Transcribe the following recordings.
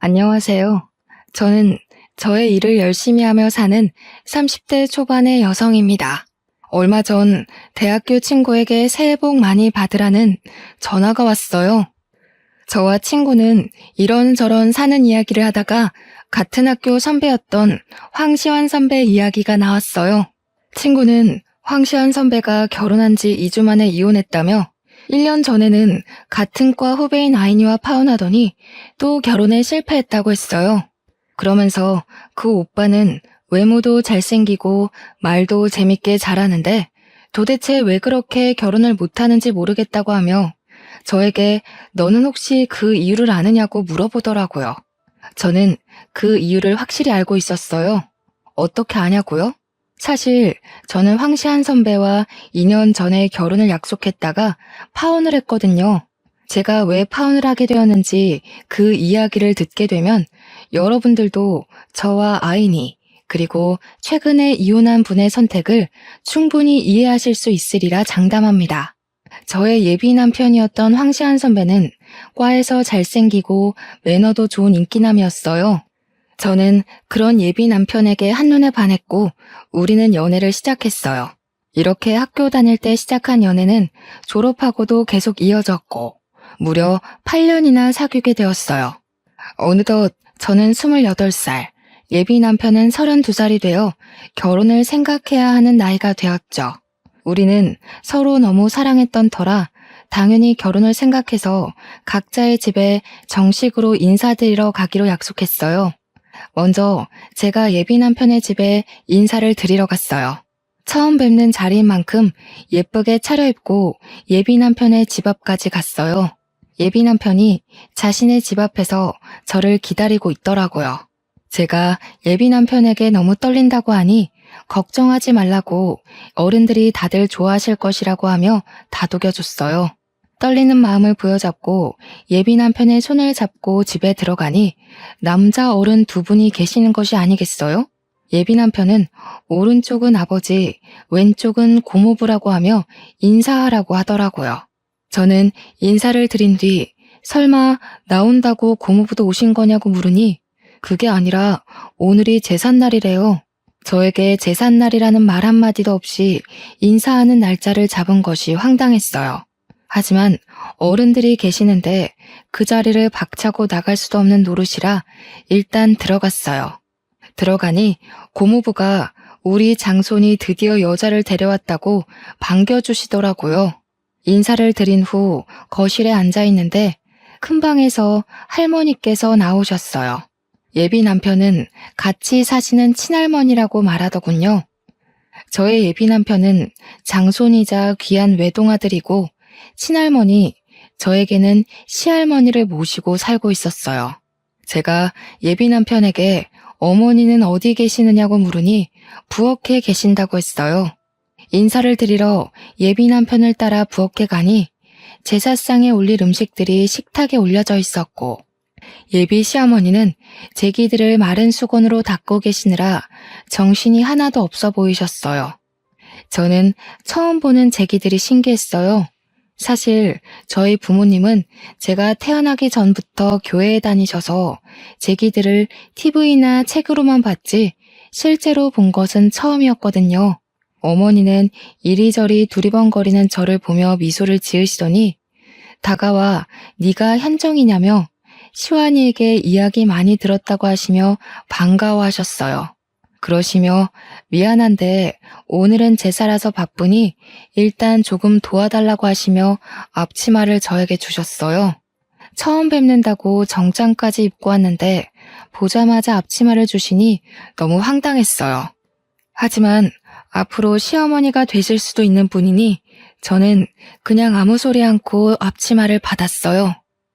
안녕하세요. 저는 저의 일을 열심히 하며 사는 30대 초반의 여성입니다. 얼마 전 대학교 친구에게 새해 복 많이 받으라는 전화가 왔어요. 저와 친구는 이런저런 사는 이야기를 하다가 같은 학교 선배였던 황시환 선배 이야기가 나왔어요. 친구는 황시환 선배가 결혼한 지 2주 만에 이혼했다며 1년 전에는 같은 과 후배인 아이니와 파혼하더니 또 결혼에 실패했다고 했어요. 그러면서 그 오빠는 외모도 잘생기고 말도 재밌게 잘하는데 도대체 왜 그렇게 결혼을 못하는지 모르겠다고 하며 저에게 너는 혹시 그 이유를 아느냐고 물어보더라고요. 저는 그 이유를 확실히 알고 있었어요. 어떻게 아냐고요? 사실 저는 황시한 선배와 2년 전에 결혼을 약속했다가 파혼을 했거든요. 제가 왜 파혼을 하게 되었는지 그 이야기를 듣게 되면 여러분들도 저와 아이니 그리고 최근에 이혼한 분의 선택을 충분히 이해하실 수 있으리라 장담합니다. 저의 예비 남편이었던 황시한 선배는 과에서 잘생기고 매너도 좋은 인기남이었어요. 저는 그런 예비 남편에게 한눈에 반했고 우리는 연애를 시작했어요. 이렇게 학교 다닐 때 시작한 연애는 졸업하고도 계속 이어졌고 무려 8년이나 사귀게 되었어요. 어느덧 저는 28살, 예비 남편은 32살이 되어 결혼을 생각해야 하는 나이가 되었죠. 우리는 서로 너무 사랑했던 터라 당연히 결혼을 생각해서 각자의 집에 정식으로 인사드리러 가기로 약속했어요. 먼저 제가 예비 남편의 집에 인사를 드리러 갔어요. 처음 뵙는 자리인 만큼 예쁘게 차려입고 예비 남편의 집 앞까지 갔어요. 예비 남편이 자신의 집 앞에서 저를 기다리고 있더라고요. 제가 예비 남편에게 너무 떨린다고 하니 걱정하지 말라고 어른들이 다들 좋아하실 것이라고 하며 다독여줬어요. 떨리는 마음을 부여잡고 예비 남편의 손을 잡고 집에 들어가니 남자 어른 두 분이 계시는 것이 아니겠어요? 예비 남편은 오른쪽은 아버지, 왼쪽은 고모부라고 하며 인사하라고 하더라고요. 저는 인사를 드린 뒤 설마 나온다고 고모부도 오신 거냐고 물으니 그게 아니라 오늘이 제삿날이래요. 저에게 제삿날이라는 말 한마디도 없이 인사하는 날짜를 잡은 것이 황당했어요. 하지만 어른들이 계시는데 그 자리를 박차고 나갈 수도 없는 노릇이라 일단 들어갔어요. 들어가니 고모부가 우리 장손이 드디어 여자를 데려왔다고 반겨주시더라고요. 인사를 드린 후 거실에 앉아 있는데 큰 방에서 할머니께서 나오셨어요. 예비 남편은 같이 사시는 친할머니라고 말하더군요. 저의 예비 남편은 장손이자 귀한 외동아들이고 친할머니, 저에게는 시할머니를 모시고 살고 있었어요. 제가 예비 남편에게 어머니는 어디 계시느냐고 물으니 부엌에 계신다고 했어요. 인사를 드리러 예비 남편을 따라 부엌에 가니 제사상에 올릴 음식들이 식탁에 올려져 있었고 예비 시어머니는 제기들을 마른 수건으로 닦고 계시느라 정신이 하나도 없어 보이셨어요. 저는 처음 보는 제기들이 신기했어요. 사실 저희 부모님은 제가 태어나기 전부터 교회에 다니셔서 제기들을 TV나 책으로만 봤지 실제로 본 것은 처음이었거든요. 어머니는 이리저리 두리번거리는 저를 보며 미소를 지으시더니 다가와 네가 현정이냐며 시완이에게 이야기 많이 들었다고 하시며 반가워하셨어요. 그러시며 미안한데 오늘은 제사라서 바쁘니 일단 조금 도와달라고 하시며 앞치마를 저에게 주셨어요. 처음 뵙는다고 정장까지 입고 왔는데 보자마자 앞치마를 주시니 너무 황당했어요. 하지만 앞으로 시어머니가 되실 수도 있는 분이니 저는 그냥 아무 소리 않고 앞치마를 받았어요.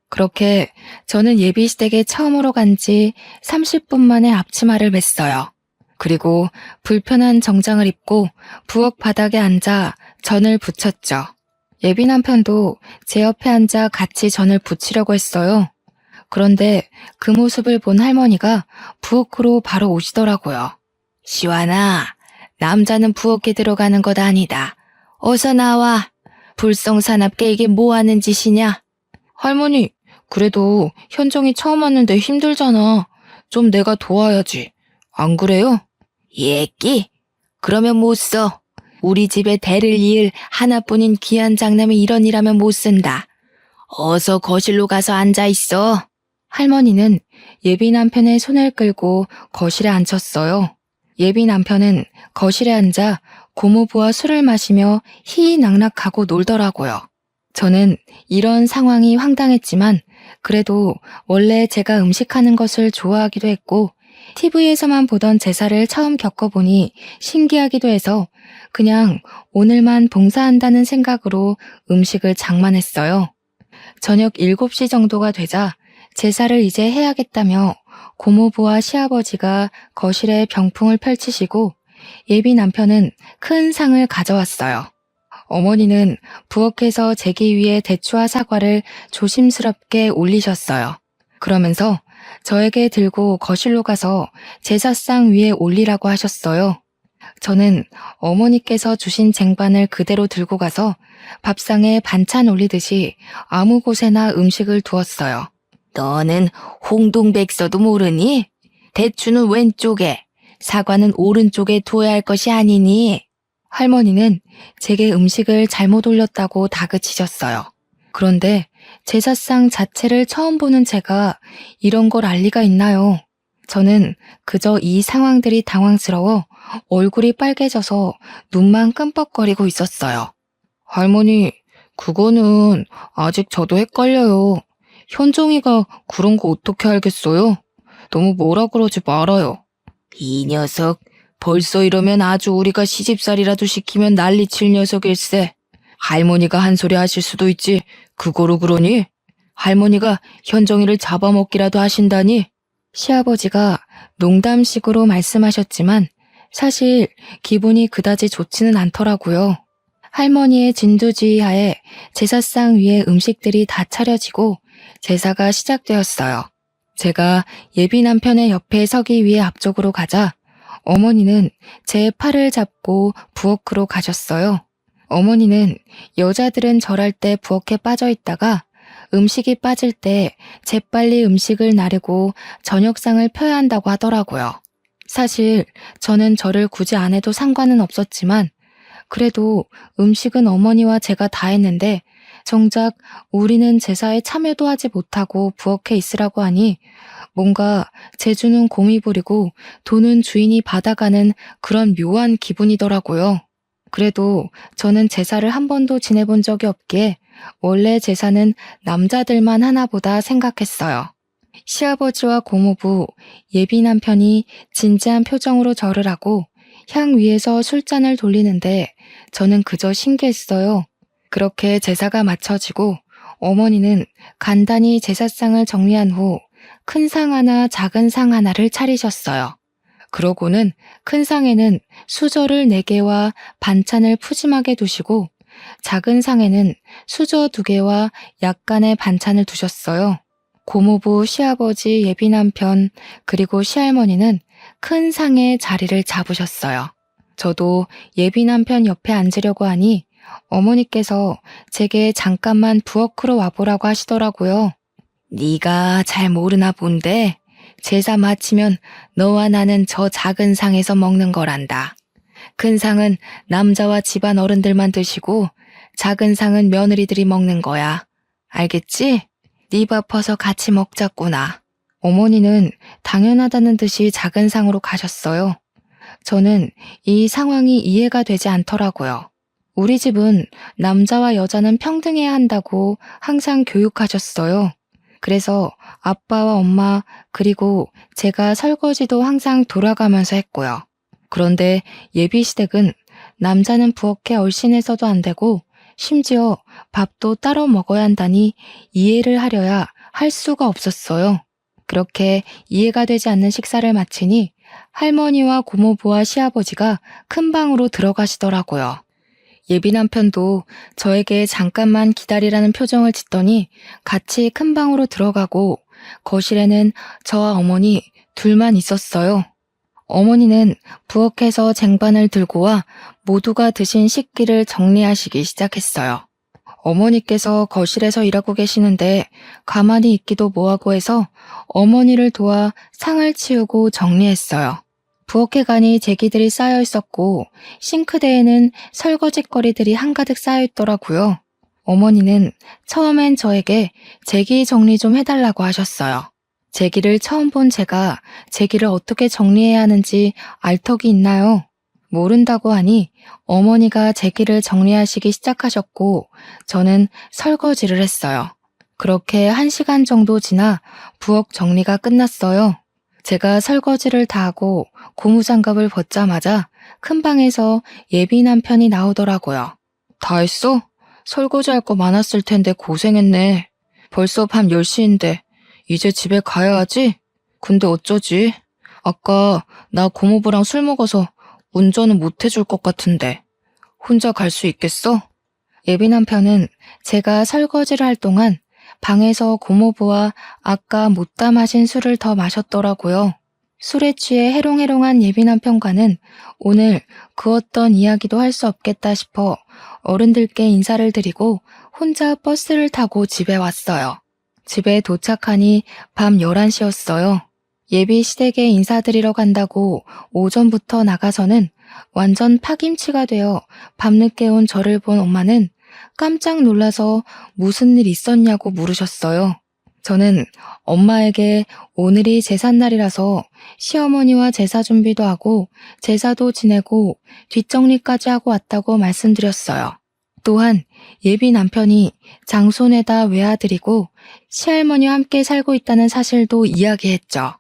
그렇게 저는 예비시댁에 처음으로 간 지 30분 만에 앞치마를 맸어요. 그리고 불편한 정장을 입고 부엌 바닥에 앉아 전을 부쳤죠. 예비 남편도 제 옆에 앉아 같이 전을 부치려고 했어요. 그런데 그 모습을 본 할머니가 부엌으로 바로 오시더라고요. 시완아, 남자는 부엌에 들어가는 것 아니다. 어서 나와. 불성사납게 이게 뭐 하는 짓이냐? 할머니, 그래도 현정이 처음 왔는데 힘들잖아. 좀 내가 도와야지. 안 그래요? 예끼? 그러면 못 써. 우리 집에 대를 이을 하나뿐인 귀한 장남이 이런 일하면 못 쓴다. 어서 거실로 가서 앉아 있어. 할머니는 예비 남편의 손을 끌고 거실에 앉혔어요. 예비 남편은 거실에 앉아 고모부와 술을 마시며 희희낙낙하고 놀더라고요. 저는 이런 상황이 황당했지만 그래도 원래 제가 음식하는 것을 좋아하기도 했고 TV에서만 보던 제사를 처음 겪어보니 신기하기도 해서 그냥 오늘만 봉사한다는 생각으로 음식을 장만했어요. 저녁 7시 정도가 되자 제사를 이제 해야겠다며 고모부와 시아버지가 거실에 병풍을 펼치시고 예비 남편은 큰 상을 가져왔어요. 어머니는 부엌에서 제기 위에 대추와 사과를 조심스럽게 올리셨어요. 그러면서 저에게 들고 거실로 가서 제사상 위에 올리라고 하셨어요. 저는 어머니께서 주신 쟁반을 그대로 들고 가서 밥상에 반찬 올리듯이 아무 곳에나 음식을 두었어요. 너는 홍동백서도 모르니? 대추는 왼쪽에, 사과는 오른쪽에 두어야 할 것이 아니니? 할머니는 제게 음식을 잘못 올렸다고 다그치셨어요. 그런데 제사상 자체를 처음 보는 제가 이런 걸 알 리가 있나요? 저는 그저 이 상황들이 당황스러워 얼굴이 빨개져서 눈만 끔뻑거리고 있었어요. 할머니, 그거는 아직 저도 헷갈려요. 현정이가 그런 거 어떻게 알겠어요? 너무 뭐라 그러지 말아요. 이 녀석, 벌써 이러면 아주 우리가 시집살이라도 시키면 난리칠 녀석일세. 할머니가 한 소리 하실 수도 있지. 그거로 그러니? 할머니가 현정이를 잡아먹기라도 하신다니? 시아버지가 농담식으로 말씀하셨지만 사실 기분이 그다지 좋지는 않더라고요. 할머니의 진두지휘하에 제사상 위에 음식들이 다 차려지고 제사가 시작되었어요. 제가 예비 남편의 옆에 서기 위해 앞쪽으로 가자 어머니는 제 팔을 잡고 부엌으로 가셨어요. 어머니는 여자들은 절할 때 부엌에 빠져 있다가 음식이 빠질 때 재빨리 음식을 나르고 저녁상을 펴야 한다고 하더라고요. 사실 저는 절을 굳이 안 해도 상관은 없었지만 그래도 음식은 어머니와 제가 다 했는데 정작 우리는 제사에 참여도 하지 못하고 부엌에 있으라고 하니 뭔가 제주는 곰이 부리고 돈은 주인이 받아가는 그런 묘한 기분이더라고요. 그래도 저는 제사를 한 번도 지내본 적이 없기에 원래 제사는 남자들만 하나보다 생각했어요. 시아버지와 고모부, 예비 남편이 진지한 표정으로 절을 하고 향 위에서 술잔을 돌리는데 저는 그저 신기했어요. 그렇게 제사가 마쳐지고 어머니는 간단히 제사상을 정리한 후 큰 상 하나, 작은 상 하나를 차리셨어요. 그러고는 큰 상에는 수저를 4개와 반찬을 푸짐하게 두시고 작은 상에는 수저 2개와 약간의 반찬을 두셨어요. 고모부, 시아버지, 예비 남편, 그리고 시할머니는 큰 상에 자리를 잡으셨어요. 저도 예비 남편 옆에 앉으려고 하니 어머니께서 제게 잠깐만 부엌으로 와보라고 하시더라고요. 네가 잘 모르나 본데 제사 마치면 너와 나는 저 작은 상에서 먹는 거란다. 큰 상은 남자와 집안 어른들만 드시고 작은 상은 며느리들이 먹는 거야. 알겠지? 네 밥 퍼서 같이 먹자꾸나. 어머니는 당연하다는 듯이 작은 상으로 가셨어요. 저는 이 상황이 이해가 되지 않더라고요. 우리 집은 남자와 여자는 평등해야 한다고 항상 교육하셨어요. 그래서 아빠와 엄마 그리고 제가 설거지도 항상 돌아가면서 했고요. 그런데 예비시댁은 남자는 부엌에 얼씬해서도 안 되고 심지어 밥도 따로 먹어야 한다니 이해를 하려야 할 수가 없었어요. 그렇게 이해가 되지 않는 식사를 마치니 할머니와 고모부와 시아버지가 큰 방으로 들어가시더라고요. 예비 남편도 저에게 잠깐만 기다리라는 표정을 짓더니 같이 큰 방으로 들어가고 거실에는 저와 어머니 둘만 있었어요. 어머니는 부엌에서 쟁반을 들고 와 모두가 드신 식기를 정리하시기 시작했어요. 어머니께서 거실에서 일하고 계시는데 가만히 있기도 뭐하고 해서 어머니를 도와 상을 치우고 정리했어요. 부엌에 가니 제기들이 쌓여 있었고 싱크대에는 설거지거리들이 한가득 쌓여 있더라고요. 어머니는 처음엔 저에게 제기 정리 좀 해달라고 하셨어요. 제기를 처음 본 제가 제기를 어떻게 정리해야 하는지 알 턱이 있나요? 모른다고 하니 어머니가 제기를 정리하시기 시작하셨고 저는 설거지를 했어요. 그렇게 1시간 정도 지나 부엌 정리가 끝났어요. 제가 설거지를 다 하고 고무장갑을 벗자마자 큰 방에서 예비 남편이 나오더라고요. 다 했어? 설거지할 거 많았을 텐데 고생했네. 벌써 밤 10시인데 이제 집에 가야 하지? 근데 어쩌지? 아까 나 고모부랑 술 먹어서 운전은 못 해줄 것 같은데 혼자 갈 수 있겠어? 예비 남편은 제가 설거지를 할 동안 방에서 고모부와 아까 못다 마신 술을 더 마셨더라고요. 술에 취해 해롱해롱한 예비 남편과는 오늘 그 어떤 이야기도 할 수 없겠다 싶어 어른들께 인사를 드리고 혼자 버스를 타고 집에 왔어요. 집에 도착하니 밤 11시였어요. 예비 시댁에 인사드리러 간다고 오전부터 나가서는 완전 파김치가 되어 밤늦게 온 저를 본 엄마는 깜짝 놀라서 무슨 일 있었냐고 물으셨어요. 저는 엄마에게 오늘이 제삿날이라서 시어머니와 제사 준비도 하고 제사도 지내고 뒷정리까지 하고 왔다고 말씀드렸어요. 또한 예비 남편이 장손에다 외아들이고 시할머니와 함께 살고 있다는 사실도 이야기했죠.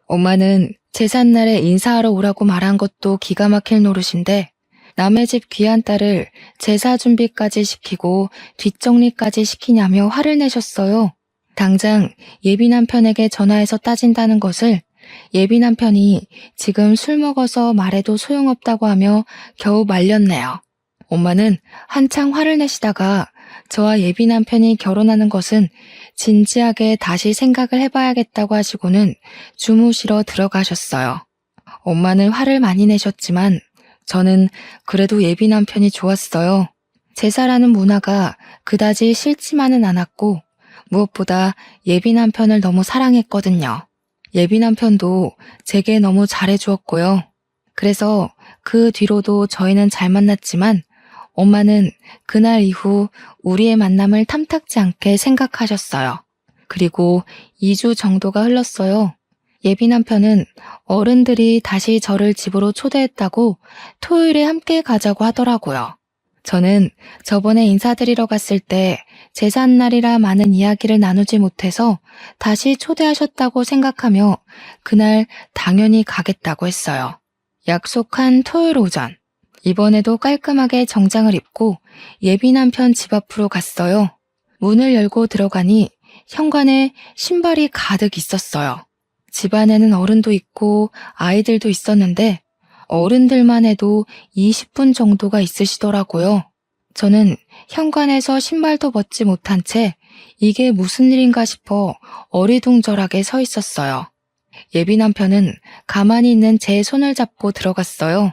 엄마는 제삿날에 인사하러 오라고 말한 것도 기가 막힐 노릇인데 남의 집 귀한 딸을 제사 준비까지 시키고 뒷정리까지 시키냐며 화를 내셨어요. 당장 예비 남편에게 전화해서 따진다는 것을 예비 남편이 지금 술 먹어서 말해도 소용없다고 하며 겨우 말렸네요. 엄마는 한창 화를 내시다가 저와 예비 남편이 결혼하는 것은 진지하게 다시 생각을 해봐야겠다고 하시고는 주무시러 들어가셨어요. 엄마는 화를 많이 내셨지만 저는 그래도 예비 남편이 좋았어요. 제사라는 문화가 그다지 싫지만은 않았고 무엇보다 예비 남편을 너무 사랑했거든요. 예비 남편도 제게 너무 잘해주었고요. 그래서 그 뒤로도 저희는 잘 만났지만 엄마는 그날 이후 우리의 만남을 탐탁지 않게 생각하셨어요. 그리고 2주 정도가 흘렀어요. 예비 남편은 어른들이 다시 저를 집으로 초대했다고 토요일에 함께 가자고 하더라고요. 저는 저번에 인사드리러 갔을 때 제삿날이라 많은 이야기를 나누지 못해서 다시 초대하셨다고 생각하며 그날 당연히 가겠다고 했어요. 약속한 토요일 오전. 이번에도 깔끔하게 정장을 입고 예비 남편 집 앞으로 갔어요. 문을 열고 들어가니 현관에 신발이 가득 있었어요. 집안에는 어른도 있고 아이들도 있었는데 어른들만 해도 20분 정도가 있으시더라고요. 저는 현관에서 신발도 벗지 못한 채 이게 무슨 일인가 싶어 어리둥절하게 서 있었어요. 예비 남편은 가만히 있는 제 손을 잡고 들어갔어요.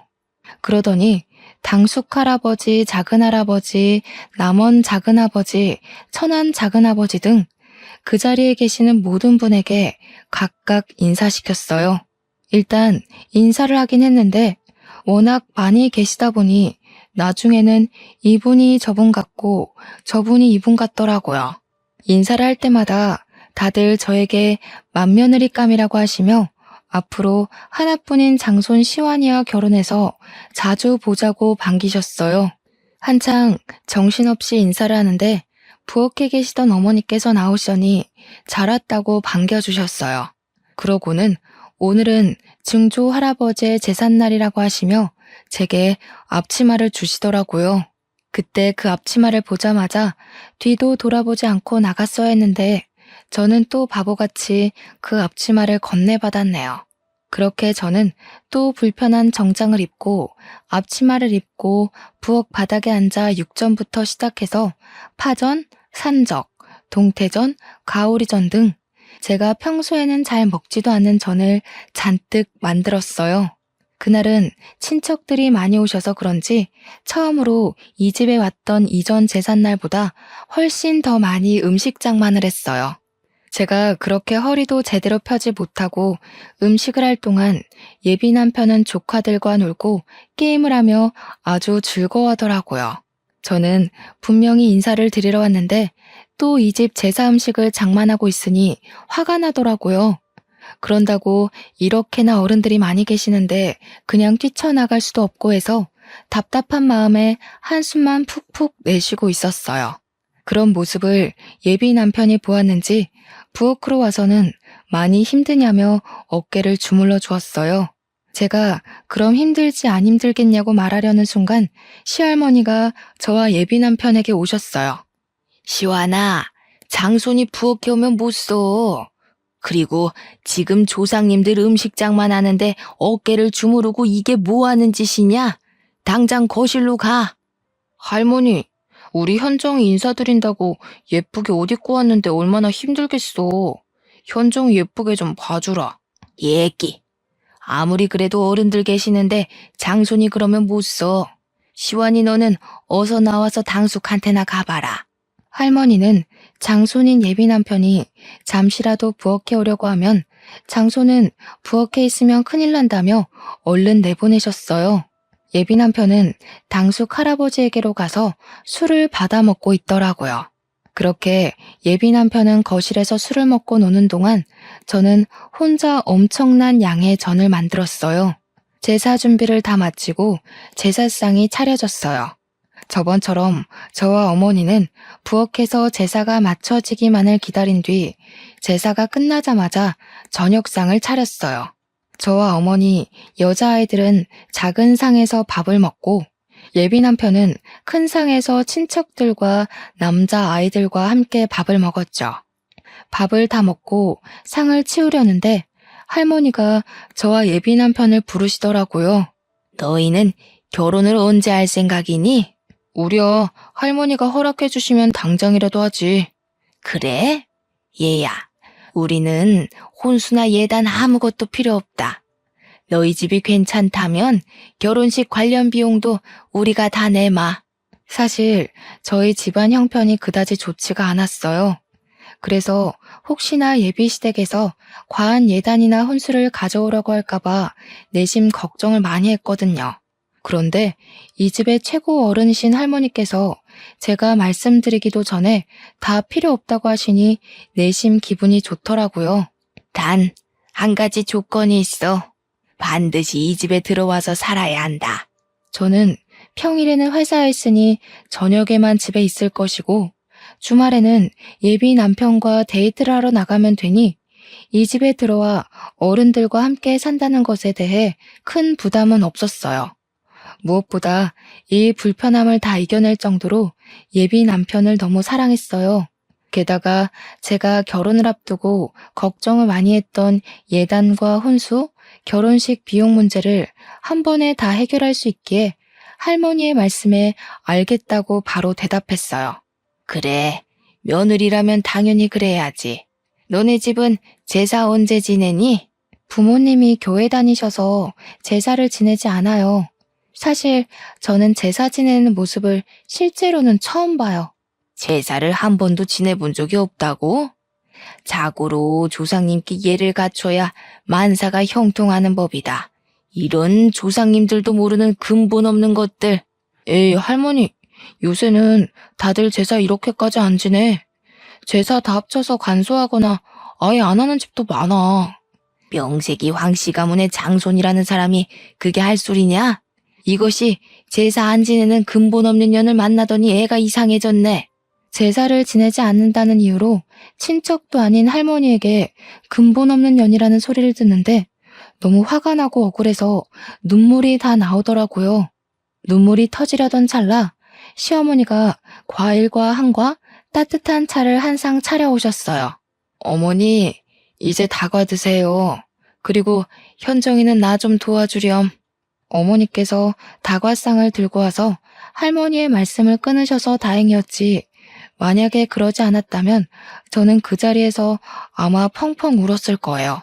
그러더니 당숙 할아버지, 작은 할아버지, 남원 작은 아버지, 천안 작은 아버지 등 그 자리에 계시는 모든 분에게 각각 인사시켰어요. 일단 인사를 하긴 했는데 워낙 많이 계시다 보니 나중에는 이분이 저분 같고 저분이 이분 같더라고요. 인사를 할 때마다 다들 저에게 맏며느리감이라고 하시며 앞으로 하나뿐인 장손 시완이와 결혼해서 자주 보자고 반기셨어요. 한창 정신없이 인사를 하는데 부엌에 계시던 어머니께서 나오시더니 잘 왔다고 반겨주셨어요. 그러고는 오늘은 증조 할아버지의 제삿날이라고 하시며 제게 앞치마를 주시더라고요. 그때 그 앞치마를 보자마자 뒤도 돌아보지 않고 나갔어야 했는데 저는 또 바보같이 그 앞치마를 건네받았네요. 그렇게 저는 또 불편한 정장을 입고 앞치마를 입고 부엌 바닥에 앉아 육전부터 시작해서 파전, 산적, 동태전, 가오리전 등 제가 평소에는 잘 먹지도 않는 전을 잔뜩 만들었어요. 그날은 친척들이 많이 오셔서 그런지 처음으로 이 집에 왔던 이전 제삿날보다 훨씬 더 많이 음식 장만을 했어요. 제가 그렇게 허리도 제대로 펴지 못하고 음식을 할 동안 예비 남편은 조카들과 놀고 게임을 하며 아주 즐거워하더라고요. 저는 분명히 인사를 드리러 왔는데 또 이 집 제사 음식을 장만하고 있으니 화가 나더라고요. 그런다고 이렇게나 어른들이 많이 계시는데 그냥 뛰쳐나갈 수도 없고 해서 답답한 마음에 한숨만 푹푹 내쉬고 있었어요. 그런 모습을 예비 남편이 보았는지 부엌으로 와서는 많이 힘드냐며 어깨를 주물러 주었어요. 제가 그럼 힘들지 안 힘들겠냐고 말하려는 순간 시할머니가 저와 예비 남편에게 오셨어요. 시완아, 장손이 부엌에 오면 못 써. 그리고 지금 조상님들 음식장만 하는데 어깨를 주무르고 이게 뭐 하는 짓이냐? 당장 거실로 가. 할머니, 우리 현정이 인사드린다고 예쁘게 옷 입고 왔는데 얼마나 힘들겠어. 현정이 예쁘게 좀 봐주라. 예끼. 아무리 그래도 어른들 계시는데 장손이 그러면 못 써. 시완이 너는 어서 나와서 당숙한테나 가봐라. 할머니는 장손인 예비 남편이 잠시라도 부엌에 오려고 하면 장손은 부엌에 있으면 큰일 난다며 얼른 내보내셨어요. 예비 남편은 당숙 할아버지에게로 가서 술을 받아 먹고 있더라고요. 그렇게 예비 남편은 거실에서 술을 먹고 노는 동안 저는 혼자 엄청난 양의 전을 만들었어요. 제사 준비를 다 마치고 제사상이 차려졌어요. 저번처럼 저와 어머니는 부엌에서 제사가 마쳐지기만을 기다린 뒤 제사가 끝나자마자 저녁상을 차렸어요. 저와 어머니, 여자아이들은 작은 상에서 밥을 먹고 예비 남편은 큰 상에서 친척들과 남자아이들과 함께 밥을 먹었죠. 밥을 다 먹고 상을 치우려는데 할머니가 저와 예비 남편을 부르시더라고요. 너희는 결혼을 언제 할 생각이니? 우려 할머니가 허락해 주시면 당장이라도 하지. 그래? 얘야, 우리는 혼수나 예단 아무것도 필요 없다. 너희 집이 괜찮다면 결혼식 관련 비용도 우리가 다 내마. 사실 저희 집안 형편이 그다지 좋지가 않았어요. 그래서 혹시나 예비 시댁에서 과한 예단이나 혼수를 가져오라고 할까봐 내심 걱정을 많이 했거든요. 그런데 이 집의 최고 어른이신 할머니께서 제가 말씀드리기도 전에 다 필요 없다고 하시니 내심 기분이 좋더라고요. 단, 한 가지 조건이 있어. 반드시 이 집에 들어와서 살아야 한다. 저는 평일에는 회사에 있으니 저녁에만 집에 있을 것이고 주말에는 예비 남편과 데이트를 하러 나가면 되니 이 집에 들어와 어른들과 함께 산다는 것에 대해 큰 부담은 없었어요. 무엇보다 이 불편함을 다 이겨낼 정도로 예비 남편을 너무 사랑했어요. 게다가 제가 결혼을 앞두고 걱정을 많이 했던 예단과 혼수, 결혼식 비용 문제를 한 번에 다 해결할 수 있기에 할머니의 말씀에 알겠다고 바로 대답했어요. 그래, 며느리라면 당연히 그래야지. 너네 집은 제사 언제 지내니? 부모님이 교회 다니셔서 제사를 지내지 않아요. 사실 저는 제사 지내는 모습을 실제로는 처음 봐요. 제사를 한 번도 지내본 적이 없다고? 자고로 조상님께 예를 갖춰야 만사가 형통하는 법이다. 이런 조상님들도 모르는 근본 없는 것들. 에이, 할머니, 요새는 다들 제사 이렇게까지 안 지내. 제사 다 합쳐서 간소하거나 아예 안 하는 집도 많아. 명색이 황씨 가문의 장손이라는 사람이 그게 할 소리냐? 이것이 제사 안 지내는 근본 없는 년을 만나더니 애가 이상해졌네. 제사를 지내지 않는다는 이유로 친척도 아닌 할머니에게 근본 없는 년이라는 소리를 듣는데 너무 화가 나고 억울해서 눈물이 다 나오더라고요. 눈물이 터지려던 찰나 시어머니가 과일과 한과 따뜻한 차를 한 상 차려오셨어요. 어머니, 이제 다과 드세요. 그리고 현정이는 나 좀 도와주렴. 어머니께서 다과상을 들고 와서 할머니의 말씀을 끊으셔서 다행이었지. 만약에 그러지 않았다면 저는 그 자리에서 아마 펑펑 울었을 거예요.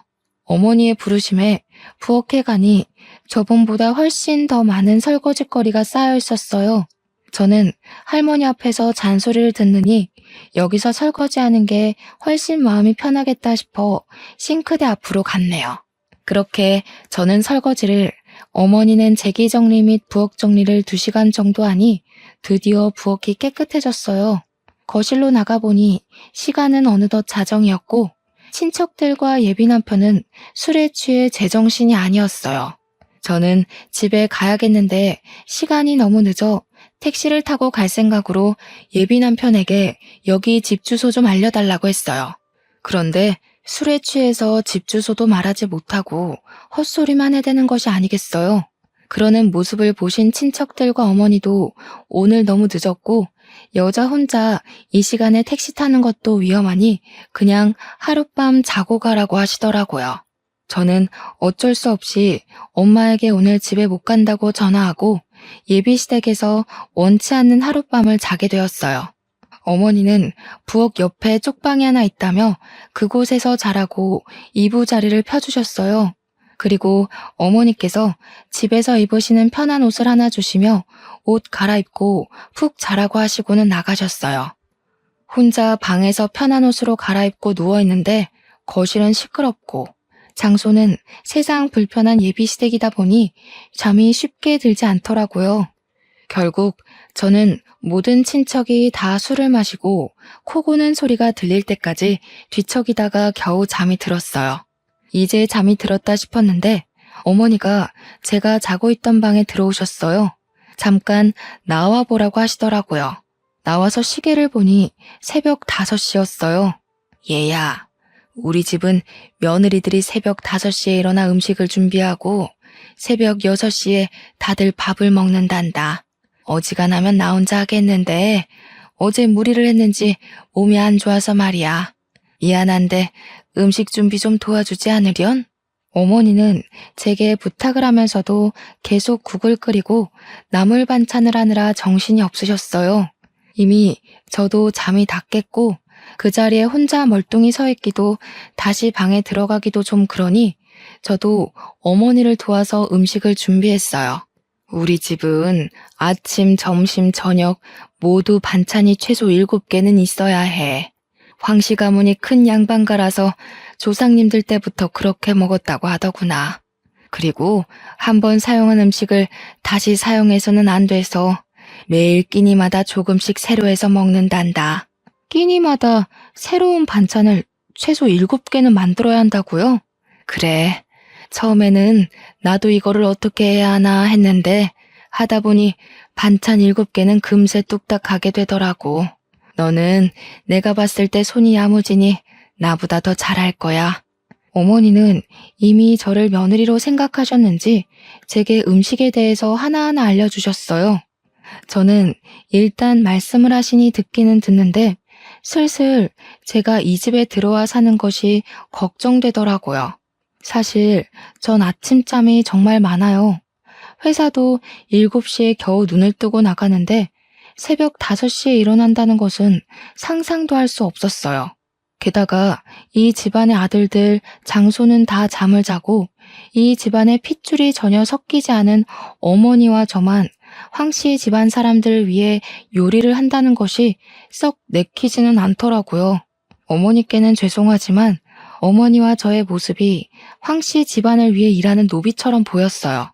어머니의 부르심에 부엌에 가니 저번보다 훨씬 더 많은 설거지거리가 쌓여 있었어요. 저는 할머니 앞에서 잔소리를 듣느니 여기서 설거지하는 게 훨씬 마음이 편하겠다 싶어 싱크대 앞으로 갔네요. 그렇게 저는 설거지를, 어머니는 제기 정리 및 부엌 정리를 2시간 정도 하니 드디어 부엌이 깨끗해졌어요. 거실로 나가보니 시간은 어느덧 자정이었고 친척들과 예비 남편은 술에 취해 제정신이 아니었어요. 저는 집에 가야겠는데 시간이 너무 늦어 택시를 타고 갈 생각으로 예비 남편에게 여기 집 주소 좀 알려달라고 했어요. 그런데 술에 취해서 집 주소도 말하지 못하고 헛소리만 해대는 것이 아니겠어요. 그러는 모습을 보신 친척들과 어머니도 오늘 너무 늦었고 여자 혼자 이 시간에 택시 타는 것도 위험하니 그냥 하룻밤 자고 가라고 하시더라고요. 저는 어쩔 수 없이 엄마에게 오늘 집에 못 간다고 전화하고 예비시댁에서 원치 않는 하룻밤을 자게 되었어요. 어머니는 부엌 옆에 쪽방이 하나 있다며 그곳에서 자라고 이부자리를 펴주셨어요. 그리고 어머니께서 집에서 입으시는 편한 옷을 하나 주시며 옷 갈아입고 푹 자라고 하시고는 나가셨어요. 혼자 방에서 편한 옷으로 갈아입고 누워있는데 거실은 시끄럽고 장소는 세상 불편한 예비시댁이다 보니 잠이 쉽게 들지 않더라고요. 결국 저는 모든 친척이 다 술을 마시고 코 고는 소리가 들릴 때까지 뒤척이다가 겨우 잠이 들었어요. 이제 잠이 들었다 싶었는데 어머니가 제가 자고 있던 방에 들어오셨어요. 잠깐 나와 보라고 하시더라고요. 나와서 시계를 보니 새벽 5시였어요. 얘야, 우리 집은 며느리들이 새벽 5시에 일어나 음식을 준비하고 새벽 6시에 다들 밥을 먹는단다. 어지간하면 나 혼자 하겠는데 어제 무리를 했는지 몸이 안 좋아서 말이야. 미안한데 음식 준비 좀 도와주지 않으련? 어머니는 제게 부탁을 하면서도 계속 국을 끓이고 나물 반찬을 하느라 정신이 없으셨어요. 이미 저도 잠이 다 깼고 그 자리에 혼자 멀뚱히 서 있기도 다시 방에 들어가기도 좀 그러니 저도 어머니를 도와서 음식을 준비했어요. 우리 집은 아침, 점심, 저녁 모두 반찬이 최소 7개는 있어야 해. 황씨 가문이 큰 양반가라서 조상님들 때부터 그렇게 먹었다고 하더구나. 그리고 한번 사용한 음식을 다시 사용해서는 안 돼서 매일 끼니마다 조금씩 새로 해서 먹는단다. 끼니마다 새로운 반찬을 최소 7개는 만들어야 한다고요? 그래. 처음에는 나도 이거를 어떻게 해야 하나 했는데 하다 보니 반찬 7개는 금세 뚝딱 하게 되더라고. 너는 내가 봤을 때 손이 야무지니 나보다 더 잘할 거야. 어머니는 이미 저를 며느리로 생각하셨는지 제게 음식에 대해서 하나하나 알려주셨어요. 저는 일단 말씀을 하시니 듣기는 듣는데 슬슬 제가 이 집에 들어와 사는 것이 걱정되더라고요. 사실 전 아침잠이 정말 많아요. 회사도 7시에 겨우 눈을 뜨고 나가는데 새벽 5시에 일어난다는 것은 상상도 할 수 없었어요. 게다가 이 집안의 아들들, 장손은 다 잠을 자고 이 집안에 핏줄이 전혀 섞이지 않은 어머니와 저만 황씨 집안 사람들을 위해 요리를 한다는 것이 썩 내키지는 않더라고요. 어머니께는 죄송하지만 어머니와 저의 모습이 황씨 집안을 위해 일하는 노비처럼 보였어요.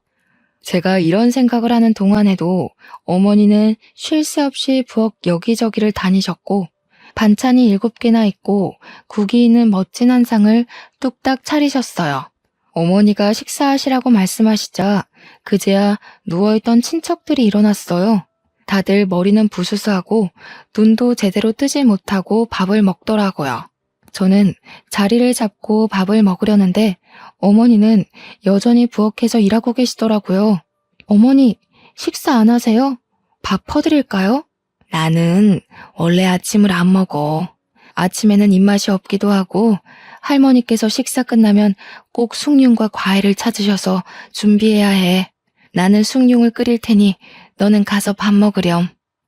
제가 이런 생각을 하는 동안에도 어머니는 쉴 새 없이 부엌 여기저기를 다니셨고 반찬이 7개나 있고 국이 있는 멋진 한 상을 뚝딱 차리셨어요. 어머니가 식사하시라고 말씀하시자 그제야 누워있던 친척들이 일어났어요. 다들 머리는 부스스하고 눈도 제대로 뜨지 못하고 밥을 먹더라고요. 저는 자리를 잡고 밥을 먹으려는데 어머니는 여전히 부엌에서 일하고 계시더라고요. 어머니, 식사 안 하세요? 밥 퍼드릴까요? 나는 원래 아침을 안 먹어. 아침에는 입맛이 없기도 하고 할머니께서 식사 끝나면 꼭 숭늉과 과일을 찾으셔서 준비해야 해. 나는 숭늉을 끓일 테니 너는 가서 밥 먹으렴.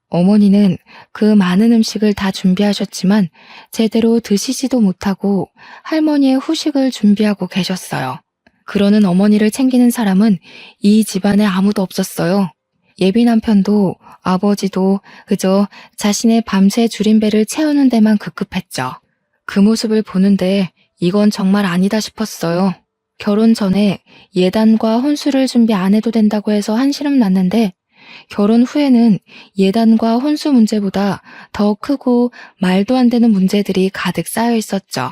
어머니는 그 많은 음식을 다 준비하셨지만 제대로 드시지도 못하고 할머니의 후식을 준비하고 계셨어요. 그러는 어머니를 챙기는 사람은 이 집안에 아무도 없었어요. 예비 남편도 아버지도 그저 자신의 밤새 줄인 배를 채우는 데만 급급했죠. 그 모습을 보는데 이건 정말 아니다 싶었어요. 결혼 전에 예단과 혼수를 준비 안 해도 된다고 해서 한시름 났는데 결혼 후에는 예단과 혼수 문제보다 더 크고 말도 안 되는 문제들이 가득 쌓여 있었죠.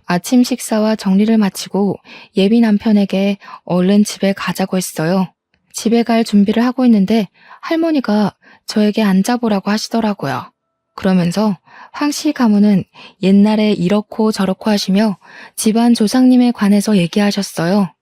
아침 식사와 정리를 마치고 예비 남편에게 얼른 집에 가자고 했어요. 집에 갈 준비를 하고 있는데 할머니가 저에게 앉아보라고 하시더라고요. 그러면서 황씨 가문은 옛날에 이렇고 저렇고 하시며 집안 조상님에 관해서 얘기하셨어요.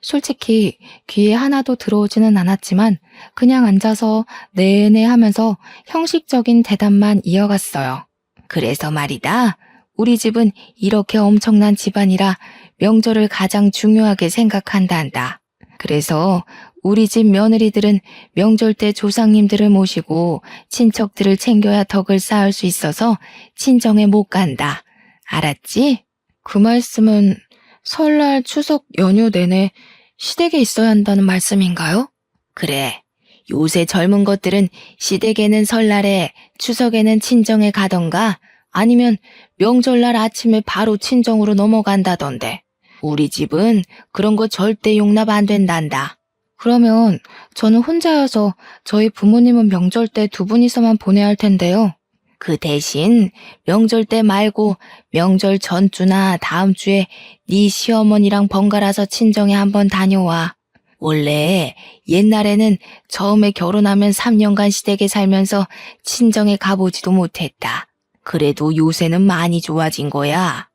솔직히 귀에 하나도 들어오지는 않았지만 그냥 앉아서 네네 하면서 형식적인 대답만 이어갔어요. 그래서 말이다. 우리 집은 이렇게 엄청난 집안이라 명절을 가장 중요하게 생각한단다. 그래서 우리 집 며느리들은 명절 때 조상님들을 모시고 친척들을 챙겨야 덕을 쌓을 수 있어서 친정에 못 간다. 알았지? 그 말씀은 설날, 추석 연휴 내내 시댁에 있어야 한다는 말씀인가요? 그래. 요새 젊은 것들은 시댁에는 설날에, 추석에는 친정에 가던가 아니면 명절날 아침에 바로 친정으로 넘어간다던데. 우리 집은 그런 거 절대 용납 안 된단다. 그러면 저는 혼자여서 저희 부모님은 명절 때 두 분이서만 보내야 할 텐데요. 그 대신 명절 때 말고 명절 전주나 다음 주에 네 시어머니랑 번갈아서 친정에 한번 다녀와. 원래 옛날에는 처음에 결혼하면 3년간 시댁에 살면서 친정에 가보지도 못했다. 그래도 요새는 많이 좋아진 거야.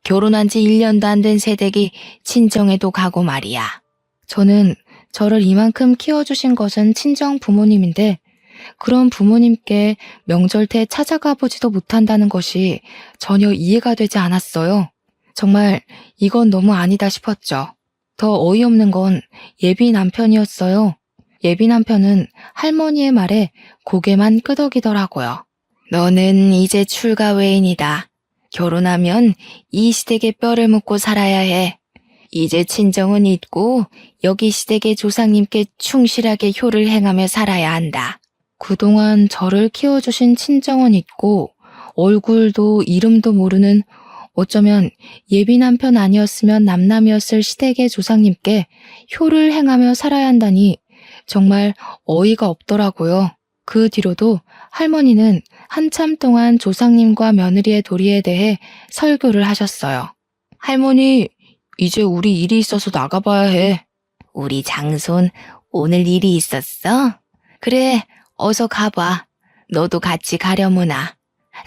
결혼한 지 1년도 안 된 새댁이 친정에도 가고 말이야. 저는 저를 이만큼 키워주신 것은 친정 부모님인데 그런 부모님께 명절 때 찾아가 보지도 못한다는 것이 전혀 이해가 되지 않았어요. 정말 이건 너무 아니다 싶었죠. 더 어이없는 건 예비 남편이었어요. 예비 남편은 할머니의 말에 고개만 끄덕이더라고요. 너는 이제 출가 외인이다. 결혼하면 이 시댁에 뼈를 묻고 살아야 해. 이제 친정은 있고 여기 시댁의 조상님께 충실하게 효를 행하며 살아야 한다. 그동안 저를 키워주신 친정은 있고 얼굴도 이름도 모르는 어쩌면 예비 남편 아니었으면 남남이었을 시댁의 조상님께 효를 행하며 살아야 한다니 정말 어이가 없더라고요. 그 뒤로도 할머니는 한참 동안 조상님과 며느리의 도리에 대해 설교를 하셨어요. 할머니, 이제 우리 일이 있어서 나가봐야 해. 우리 장손 오늘 일이 있었어? 그래, 어서 가봐. 너도 같이 가려무나.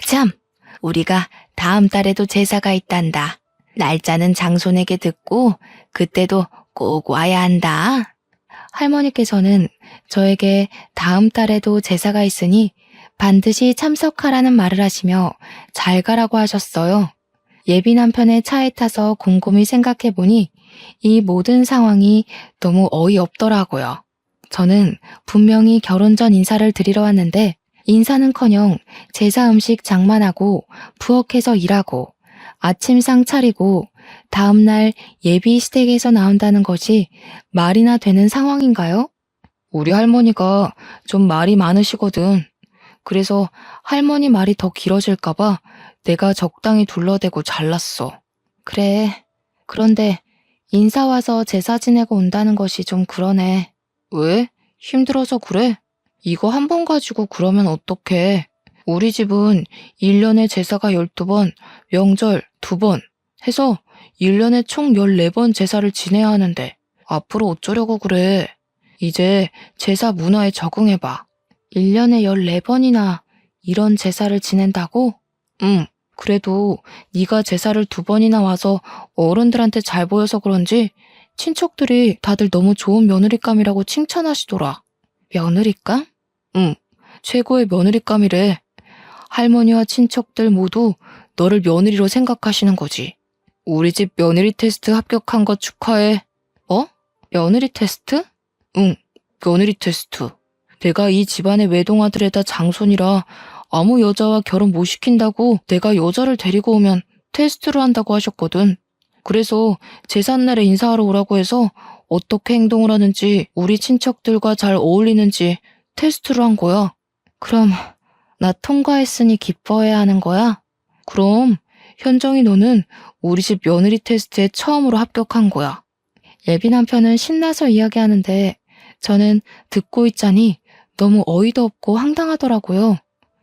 참, 우리가 다음 달에도 제사가 있단다. 날짜는 장손에게 듣고 그때도 꼭 와야 한다. 할머니께서는 저에게 다음 달에도 제사가 있으니 반드시 참석하라는 말을 하시며 잘 가라고 하셨어요. 예비 남편의 차에 타서 곰곰이 생각해보니 이 모든 상황이 너무 어이없더라고요. 저는 분명히 결혼 전 인사를 드리러 왔는데 인사는커녕 제사 음식 장만하고 부엌에서 일하고 아침상 차리고 다음날 예비 시댁에서 나온다는 것이 말이나 되는 상황인가요? 우리 할머니가 좀 말이 많으시거든. 그래서 할머니 말이 더 길어질까봐 내가 적당히 둘러대고 잘랐어. 그래. 그런데 인사 와서 제사 지내고 온다는 것이 좀 그러네. 왜? 힘들어서 그래? 이거 한 번 가지고 그러면 어떡해. 우리 집은 1년에 제사가 12번, 명절 2번 해서 1년에 총 14번 제사를 지내야 하는데 앞으로 어쩌려고 그래. 이제 제사 문화에 적응해봐. 1년에 14번이나 이런 제사를 지낸다고? 응. 그래도 네가 제사를 2번이나 와서 어른들한테 잘 보여서 그런지 친척들이 다들 너무 좋은 며느리감이라고 칭찬하시더라. 며느리감? 응. 최고의 며느리감이래. 할머니와 친척들 모두 너를 며느리로 생각하시는 거지. 우리 집 며느리 테스트 합격한 거 축하해. 어? 며느리 테스트? 응. 며느리 테스트. 내가 이 집안의 외동아들에다 장손이라 아무 여자와 결혼 못 시킨다고 내가 여자를 데리고 오면 테스트를 한다고 하셨거든. 그래서 제삿날에 인사하러 오라고 해서 어떻게 행동을 하는지 우리 친척들과 잘 어울리는지 테스트를 한 거야. 그럼 나 통과했으니 기뻐해야 하는 거야? 그럼 현정이 너는 우리 집 며느리 테스트에 처음으로 합격한 거야. 예비 남편은 신나서 이야기하는데 저는 듣고 있자니 너무 어이도 없고 황당하더라고요.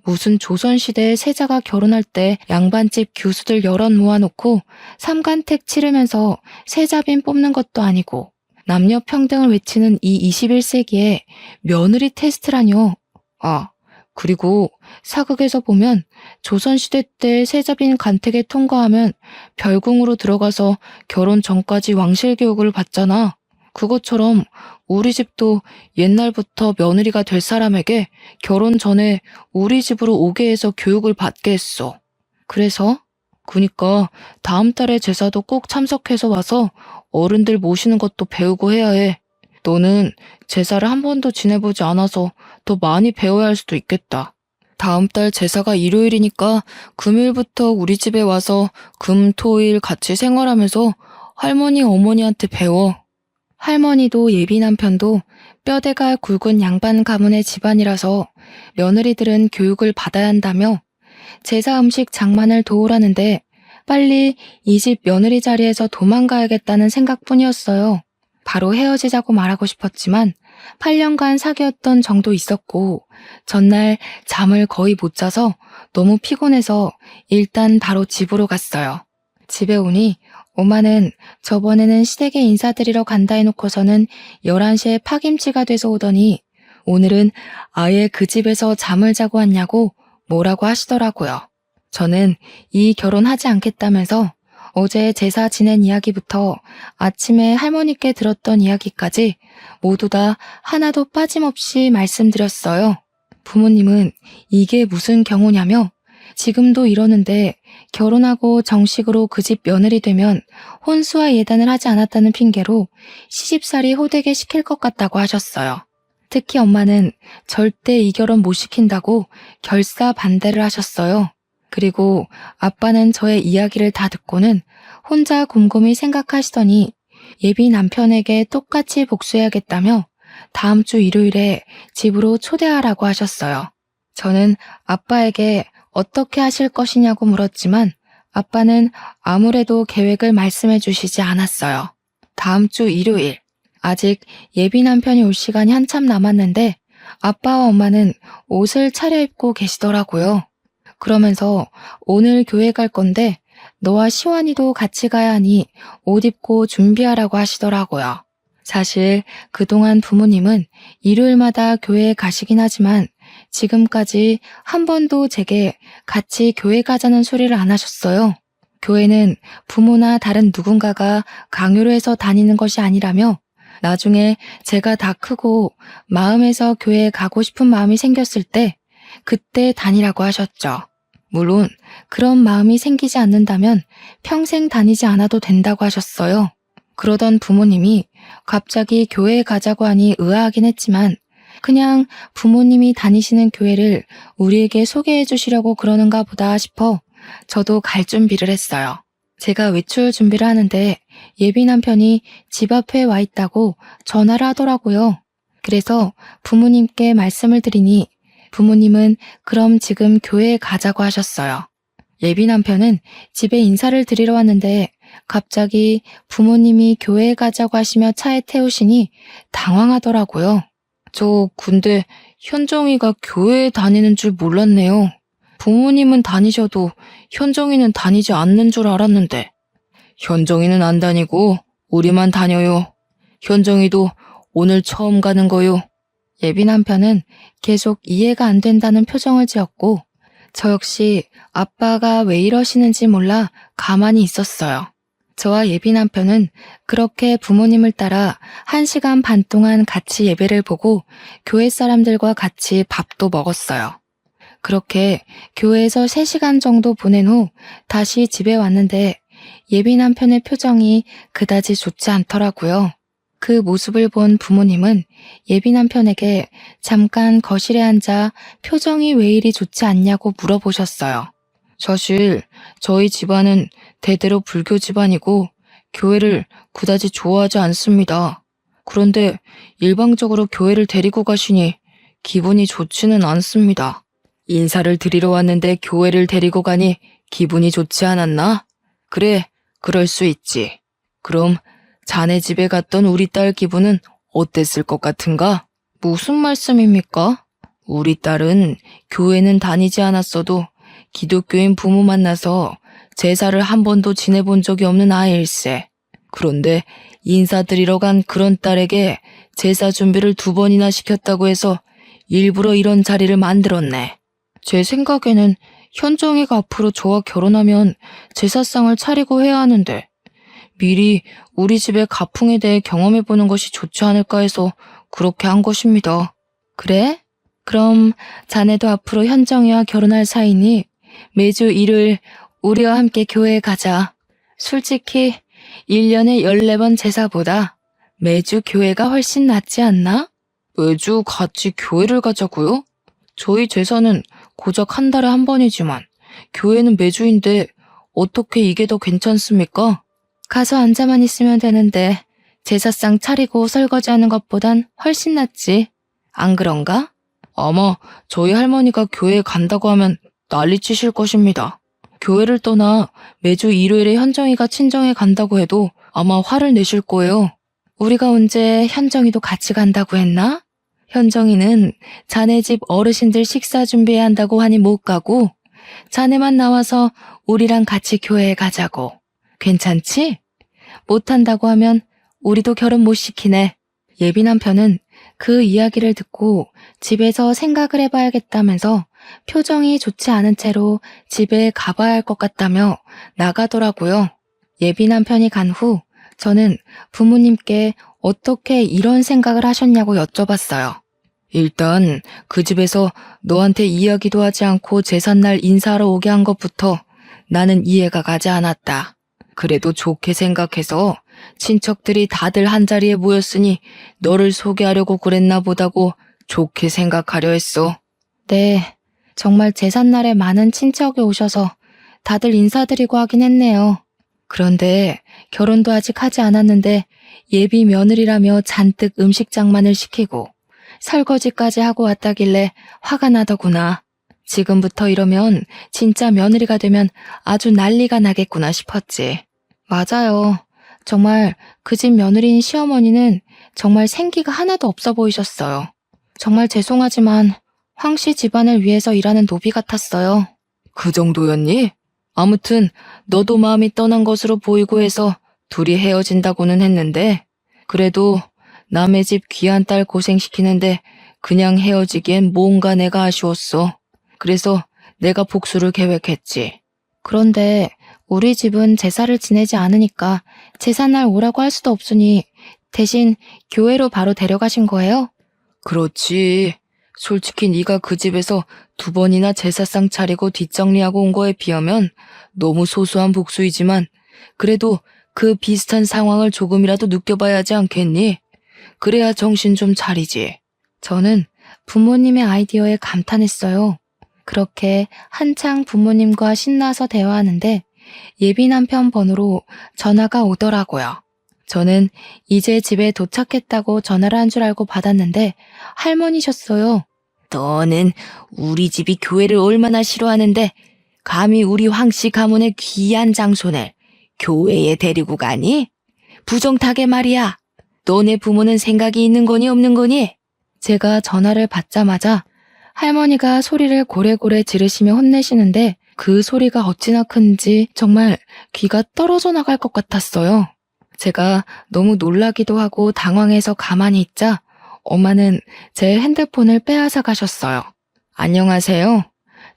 무슨 조선시대의 세자가 결혼할 때 양반집 교수들 여럿 모아놓고 삼간택 치르면서 세자빈 뽑는 것도 아니고 남녀 평등을 외치는 이 21세기에 며느리 테스트라뇨. 아, 그리고 사극에서 보면 조선시대 때 세자빈 간택에 통과하면 별궁으로 들어가서 결혼 전까지 왕실 교육을 받잖아. 그것처럼 우리 집도 옛날부터 며느리가 될 사람에게 결혼 전에 우리 집으로 오게 해서 교육을 받게 했어. 그래서? 그니까 다음 달에 제사도 꼭 참석해서 와서 어른들 모시는 것도 배우고 해야 해. 너는 제사를 한 번도 지내보지 않아서 더 많이 배워야 할 수도 있겠다. 다음 달 제사가 일요일이니까 금요일부터 우리 집에 와서 금, 토, 일 같이 생활하면서 할머니, 어머니한테 배워. 할머니도 예비 남편도 뼈대가 굵은 양반 가문의 집안이라서 며느리들은 교육을 받아야 한다며 제사 음식 장만을 도우라는데 빨리 이 집 며느리 자리에서 도망가야겠다는 생각뿐이었어요. 바로 헤어지자고 말하고 싶었지만 8년간 사귀었던 정도 있었고 전날 잠을 거의 못 자서 너무 피곤해서 일단 바로 집으로 갔어요. 집에 오니 엄마는 저번에는 시댁에 인사드리러 간다 해놓고서는 11시에 파김치가 돼서 오더니 오늘은 아예 그 집에서 잠을 자고 왔냐고 뭐라고 하시더라고요. 저는 이 결혼하지 않겠다면서 어제 제사 지낸 이야기부터 아침에 할머니께 들었던 이야기까지 모두 다 하나도 빠짐없이 말씀드렸어요. 부모님은 이게 무슨 경우냐며 지금도 이러는데 결혼하고 정식으로 그 집 며느리 되면 혼수와 예단을 하지 않았다는 핑계로 시집살이 호되게 시킬 것 같다고 하셨어요. 특히 엄마는 절대 이 결혼 못 시킨다고 결사 반대를 하셨어요. 그리고 아빠는 저의 이야기를 다 듣고는 혼자 곰곰이 생각하시더니 예비 남편에게 똑같이 복수해야겠다며 다음 주 일요일에 집으로 초대하라고 하셨어요. 저는 아빠에게 어떻게 하실 것이냐고 물었지만 아빠는 아무래도 계획을 말씀해 주시지 않았어요. 다음 주 일요일, 아직 예비 남편이 올 시간이 한참 남았는데 아빠와 엄마는 옷을 차려입고 계시더라고요. 그러면서 오늘 교회 갈 건데 너와 시완이도 같이 가야 하니 옷 입고 준비하라고 하시더라고요. 사실 그동안 부모님은 일요일마다 교회에 가시긴 하지만 지금까지 한 번도 제게 같이 교회 가자는 소리를 안 하셨어요. 교회는 부모나 다른 누군가가 강요를 해서 다니는 것이 아니라며 나중에 제가 다 크고 마음에서 교회에 가고 싶은 마음이 생겼을 때 그때 다니라고 하셨죠. 물론 그런 마음이 생기지 않는다면 평생 다니지 않아도 된다고 하셨어요. 그러던 부모님이 갑자기 교회에 가자고 하니 의아하긴 했지만 그냥 부모님이 다니시는 교회를 우리에게 소개해 주시려고 그러는가 보다 싶어 저도 갈 준비를 했어요. 제가 외출 준비를 하는데 예비 남편이 집 앞에 와 있다고 전화를 하더라고요. 그래서 부모님께 말씀을 드리니 부모님은 그럼 지금 교회에 가자고 하셨어요. 예비 남편은 집에 인사를 드리러 왔는데 갑자기 부모님이 교회에 가자고 하시며 차에 태우시니 당황하더라고요. 근데 현정이가 교회에 다니는 줄 몰랐네요. 부모님은 다니셔도 현정이는 다니지 않는 줄 알았는데. 현정이는 안 다니고 우리만 다녀요. 현정이도 오늘 처음 가는 거요. 예비 남편은 계속 이해가 안 된다는 표정을 지었고 저 역시 아빠가 왜 이러시는지 몰라 가만히 있었어요. 저와 예비 남편은 그렇게 부모님을 따라 1시간 반 동안 같이 예배를 보고 교회 사람들과 같이 밥도 먹었어요. 그렇게 교회에서 3시간 정도 보낸 후 다시 집에 왔는데 예비 남편의 표정이 그다지 좋지 않더라고요. 그 모습을 본 부모님은 예비 남편에게 잠깐 거실에 앉아 표정이 왜 이리 좋지 않냐고 물어보셨어요. 사실 저희 집안은 대대로 불교 집안이고 교회를 그다지 좋아하지 않습니다. 그런데 일방적으로 교회를 데리고 가시니 기분이 좋지는 않습니다. 인사를 드리러 왔는데 교회를 데리고 가니 기분이 좋지 않았나? 그래, 그럴 수 있지. 그럼 자네 집에 갔던 우리 딸 기분은 어땠을 것 같은가? 무슨 말씀입니까? 우리 딸은 교회는 다니지 않았어도 기독교인 부모 만나서 제사를 한 번도 지내본 적이 없는 아이일세. 그런데 인사드리러 간 그런 딸에게 제사 준비를 2번이나 시켰다고 해서 일부러 이런 자리를 만들었네. 제 생각에는 현정이가 앞으로 저와 결혼하면 제사상을 차리고 해야 하는데 미리 우리 집의 가풍에 대해 경험해보는 것이 좋지 않을까 해서 그렇게 한 것입니다. 그래? 그럼 자네도 앞으로 현정이와 결혼할 사이니 매주 일요일 우리와 함께 교회에 가자. 솔직히 1년에 14번 제사보다 매주 교회가 훨씬 낫지 않나? 매주 같이 교회를 가자고요? 저희 제사는 고작 한 달에 한 번이지만 교회는 매주인데 어떻게 이게 더 괜찮습니까? 가서 앉아만 있으면 되는데 제사상 차리고 설거지하는 것보단 훨씬 낫지. 안 그런가? 아마 저희 할머니가 교회에 간다고 하면 난리치실 것입니다. 교회를 떠나 매주 일요일에 현정이가 친정에 간다고 해도 아마 화를 내실 거예요. 우리가 언제 현정이도 같이 간다고 했나? 현정이는 자네 집 어르신들 식사 준비해야 한다고 하니 못 가고 자네만 나와서 우리랑 같이 교회에 가자고. 괜찮지? 못한다고 하면 우리도 결혼 못 시키네. 예비 남편은 그 이야기를 듣고 집에서 생각을 해봐야겠다면서 표정이 좋지 않은 채로 집에 가봐야 할 것 같다며 나가더라고요. 예비 남편이 간 후 저는 부모님께 어떻게 이런 생각을 하셨냐고 여쭤봤어요. 일단 그 집에서 너한테 이야기도 하지 않고 제삿날 인사하러 오게 한 것부터 나는 이해가 가지 않았다. 그래도 좋게 생각해서 친척들이 다들 한자리에 모였으니 너를 소개하려고 그랬나 보다고 좋게 생각하려 했어. 네, 정말 제삿날에 많은 친척이 오셔서 다들 인사드리고 하긴 했네요. 그런데 결혼도 아직 하지 않았는데 예비 며느리라며 잔뜩 음식 장만을 시키고 설거지까지 하고 왔다길래 화가 나더구나. 지금부터 이러면 진짜 며느리가 되면 아주 난리가 나겠구나 싶었지. 맞아요. 정말 그 집 며느리인 시어머니는 정말 생기가 하나도 없어 보이셨어요. 정말 죄송하지만 황씨 집안을 위해서 일하는 노비 같았어요. 그 정도였니? 아무튼 너도 마음이 떠난 것으로 보이고 해서 둘이 헤어진다고는 했는데 그래도 남의 집 귀한 딸 고생시키는데 그냥 헤어지기엔 뭔가 내가 아쉬웠어. 그래서 내가 복수를 계획했지. 그런데 우리 집은 제사를 지내지 않으니까 제사날 오라고 할 수도 없으니 대신 교회로 바로 데려가신 거예요? 그렇지. 솔직히 네가 그 집에서 2번이나 제사상 차리고 뒷정리하고 온 거에 비하면 너무 소소한 복수이지만 그래도 그 비슷한 상황을 조금이라도 느껴봐야 하지 않겠니? 그래야 정신 좀 차리지. 저는 부모님의 아이디어에 감탄했어요. 그렇게 한창 부모님과 신나서 대화하는데 예비 남편 번호로 전화가 오더라고요. 저는 이제 집에 도착했다고 전화를 한 줄 알고 받았는데 할머니셨어요. 너는 우리 집이 교회를 얼마나 싫어하는데 감히 우리 황씨 가문의 귀한 장손을 교회에 데리고 가니? 부정타게 말이야. 너네 부모는 생각이 있는 거니 없는 거니? 제가 전화를 받자마자 할머니가 소리를 고래고래 지르시며 혼내시는데 그 소리가 어찌나 큰지 정말 귀가 떨어져 나갈 것 같았어요. 제가 너무 놀라기도 하고 당황해서 가만히 있자 엄마는 제 핸드폰을 빼앗아 가셨어요. 안녕하세요.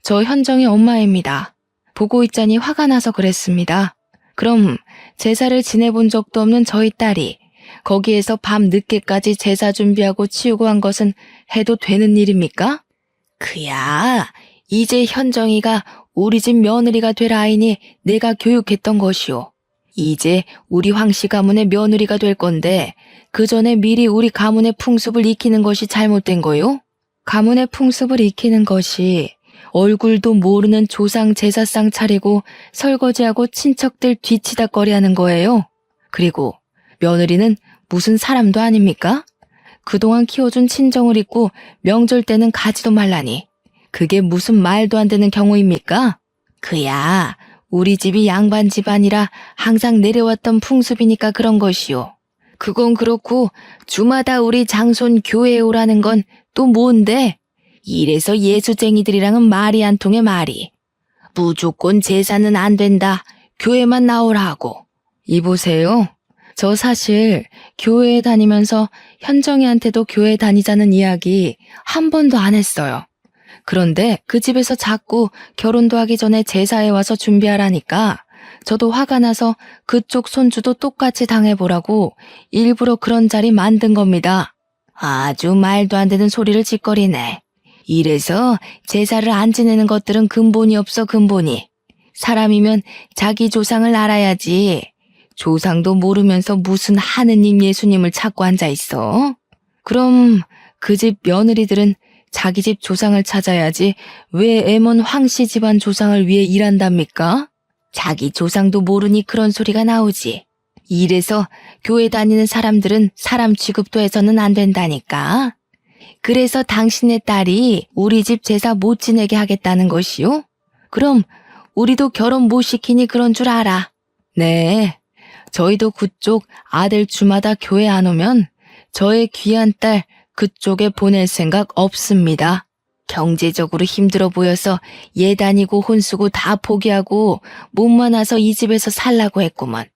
저 현정이 엄마입니다. 보고 있자니 화가 나서 그랬습니다. 그럼 제사를 지내본 적도 없는 저희 딸이 거기에서 밤 늦게까지 제사 준비하고 치우고 한 것은 해도 되는 일입니까? 그야, 이제 현정이가 우리 집 며느리가 될 아이니 내가 교육했던 것이오. 이제 우리 황씨 가문의 며느리가 될 건데 그 전에 미리 우리 가문의 풍습을 익히는 것이 잘못된 거요? 가문의 풍습을 익히는 것이 얼굴도 모르는 조상 제사상 차리고 설거지하고 친척들 뒤치다꺼리하는 거예요. 그리고 며느리는 무슨 사람도 아닙니까? 그동안 키워준 친정을 잊고 명절 때는 가지도 말라니. 그게 무슨 말도 안 되는 경우입니까? 그야 우리 집이 양반 집안이라 항상 내려왔던 풍습이니까 그런 것이요. 그건 그렇고 주마다 우리 장손 교회에 오라는 건 또 뭔데? 이래서 예수쟁이들이랑은 말이 안 통해 말이. 무조건 제사는 안 된다. 교회만 나오라 하고. 이보세요. 저 사실 교회에 다니면서 현정이한테도 교회 다니자는 이야기 한 번도 안 했어요. 그런데 그 집에서 자꾸 결혼도 하기 전에 제사에 와서 준비하라니까 저도 화가 나서 그쪽 손주도 똑같이 당해보라고 일부러 그런 자리 만든 겁니다. 아주 말도 안 되는 소리를 짓거리네. 이래서 제사를 안 지내는 것들은 근본이 없어 근본이. 사람이면 자기 조상을 알아야지. 조상도 모르면서 무슨 하느님 예수님을 찾고 앉아있어? 그럼 그 집 며느리들은 자기 집 조상을 찾아야지 왜 애먼 황씨 집안 조상을 위해 일한답니까? 자기 조상도 모르니 그런 소리가 나오지. 이래서 교회 다니는 사람들은 사람 취급도 해서는 안 된다니까. 그래서 당신의 딸이 우리 집 제사 못 지내게 하겠다는 것이요? 그럼 우리도 결혼 못 시키니 그런 줄 알아. 네, 저희도 그쪽 아들 주마다 교회 안 오면 저의 귀한 딸 그쪽에 보낼 생각 없습니다. 경제적으로 힘들어 보여서 얘 다니고 혼수고 다 포기하고 몸만 와서 이 집에서 살라고 했구먼.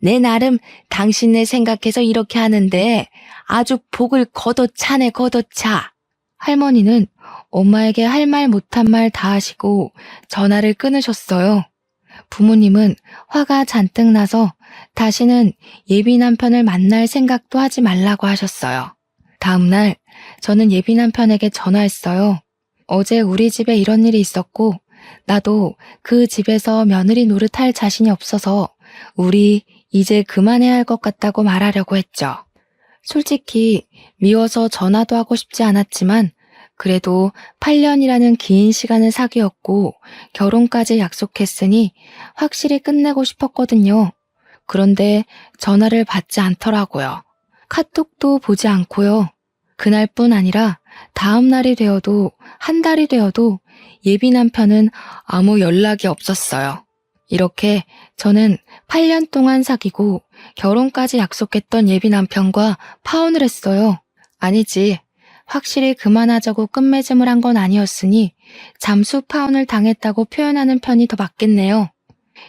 내 나름 당신네 생각해서 이렇게 하는데 아주 복을 걷어차네 걷어차. 할머니는 엄마에게 할 말 못한 말 다 하시고 전화를 끊으셨어요. 부모님은 화가 잔뜩 나서 다시는 예비 남편을 만날 생각도 하지 말라고 하셨어요. 다음날 저는 예비 남편에게 전화했어요. 어제 우리 집에 이런 일이 있었고 나도 그 집에서 며느리 노릇할 자신이 없어서 우리 이제 그만해야 할 것 같다고 말하려고 했죠. 솔직히 미워서 전화도 하고 싶지 않았지만 그래도 8년이라는 긴 시간을 사귀었고 결혼까지 약속했으니 확실히 끝내고 싶었거든요. 그런데 전화를 받지 않더라고요. 카톡도 보지 않고요. 그날뿐 아니라 다음 날이 되어도 한 달이 되어도 예비 남편은 아무 연락이 없었어요. 이렇게 저는 8년 동안 사귀고 결혼까지 약속했던 예비 남편과 파혼을 했어요. 아니지, 확실히 그만하자고 끝맺음을 한 건 아니었으니 잠수 파혼을 당했다고 표현하는 편이 더 맞겠네요.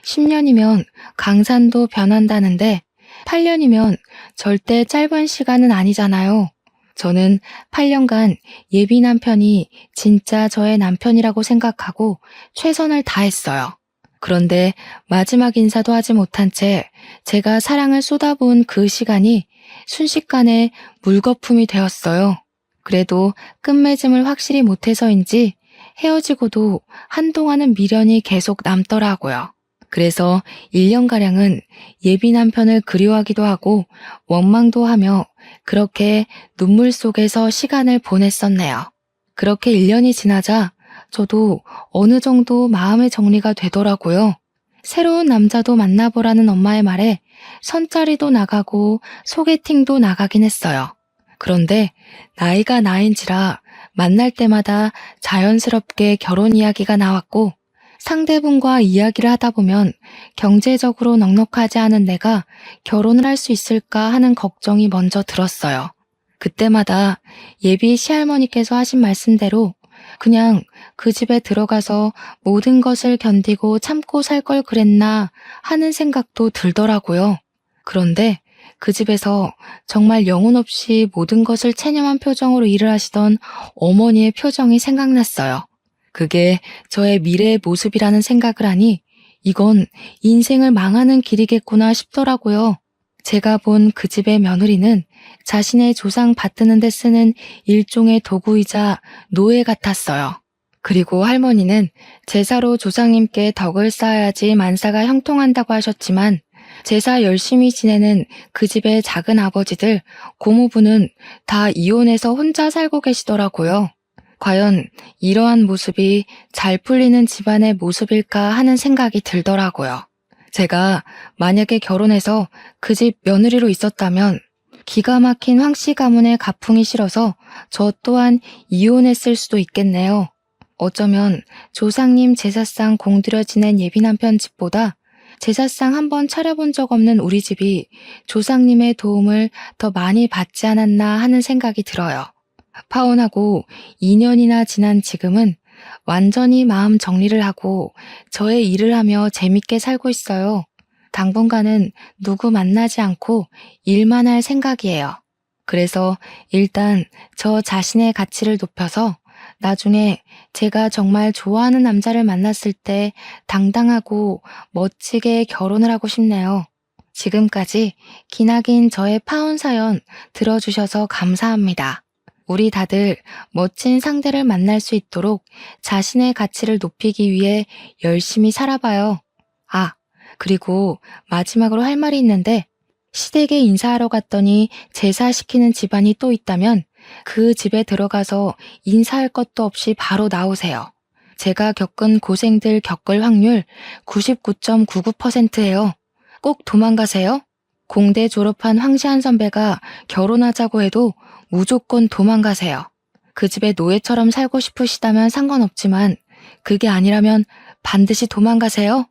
10년이면 강산도 변한다는데 8년이면 절대 짧은 시간은 아니잖아요. 저는 8년간 예비 남편이 진짜 저의 남편이라고 생각하고 최선을 다했어요. 그런데 마지막 인사도 하지 못한 채 제가 사랑을 쏟아부은 그 시간이 순식간에 물거품이 되었어요. 그래도 끝맺음을 확실히 못해서인지 헤어지고도 한동안은 미련이 계속 남더라고요. 그래서 1년가량은 예비 남편을 그리워하기도 하고 원망도 하며 그렇게 눈물 속에서 시간을 보냈었네요. 그렇게 1년이 지나자 저도 어느 정도 마음의 정리가 되더라고요. 새로운 남자도 만나보라는 엄마의 말에 선짜리도 나가고 소개팅도 나가긴 했어요. 그런데 나이가 나인지라 만날 때마다 자연스럽게 결혼 이야기가 나왔고 상대분과 이야기를 하다 보면 경제적으로 넉넉하지 않은 내가 결혼을 할 수 있을까 하는 걱정이 먼저 들었어요. 그때마다 예비 시할머니께서 하신 말씀대로 그냥 그 집에 들어가서 모든 것을 견디고 참고 살 걸 그랬나 하는 생각도 들더라고요. 그런데 그 집에서 정말 영혼 없이 모든 것을 체념한 표정으로 일을 하시던 어머니의 표정이 생각났어요. 그게 저의 미래의 모습이라는 생각을 하니 이건 인생을 망하는 길이겠구나 싶더라고요. 제가 본 그 집의 며느리는 자신의 조상 받드는 데 쓰는 일종의 도구이자 노예 같았어요. 그리고 할머니는 제사로 조상님께 덕을 쌓아야지 만사가 형통한다고 하셨지만 제사 열심히 지내는 그 집의 작은 아버지들, 고모부는 다 이혼해서 혼자 살고 계시더라고요. 과연 이러한 모습이 잘 풀리는 집안의 모습일까 하는 생각이 들더라고요. 제가 만약에 결혼해서 그 집 며느리로 있었다면 기가 막힌 황씨 가문의 가풍이 싫어서 저 또한 이혼했을 수도 있겠네요. 어쩌면 조상님 제사상 공들여 지낸 예비남편 집보다 제사상 한 번 차려본 적 없는 우리 집이 조상님의 도움을 더 많이 받지 않았나 하는 생각이 들어요. 파혼하고 2년이나 지난 지금은 완전히 마음 정리를 하고 저의 일을 하며 재밌게 살고 있어요. 당분간은 누구 만나지 않고 일만 할 생각이에요. 그래서 일단 저 자신의 가치를 높여서 나중에 제가 정말 좋아하는 남자를 만났을 때 당당하고 멋지게 결혼을 하고 싶네요. 지금까지 기나긴 저의 파혼 사연 들어주셔서 감사합니다. 우리 다들 멋진 상대를 만날 수 있도록 자신의 가치를 높이기 위해 열심히 살아봐요. 아, 그리고 마지막으로 할 말이 있는데 시댁에 인사하러 갔더니 제사시키는 집안이 또 있다면 그 집에 들어가서 인사할 것도 없이 바로 나오세요. 제가 겪은 고생들 겪을 확률 99.99%예요. 꼭 도망가세요. 공대 졸업한 황시한 선배가 결혼하자고 해도 무조건 도망가세요. 그 집에 노예처럼 살고 싶으시다면 상관없지만 그게 아니라면 반드시 도망가세요.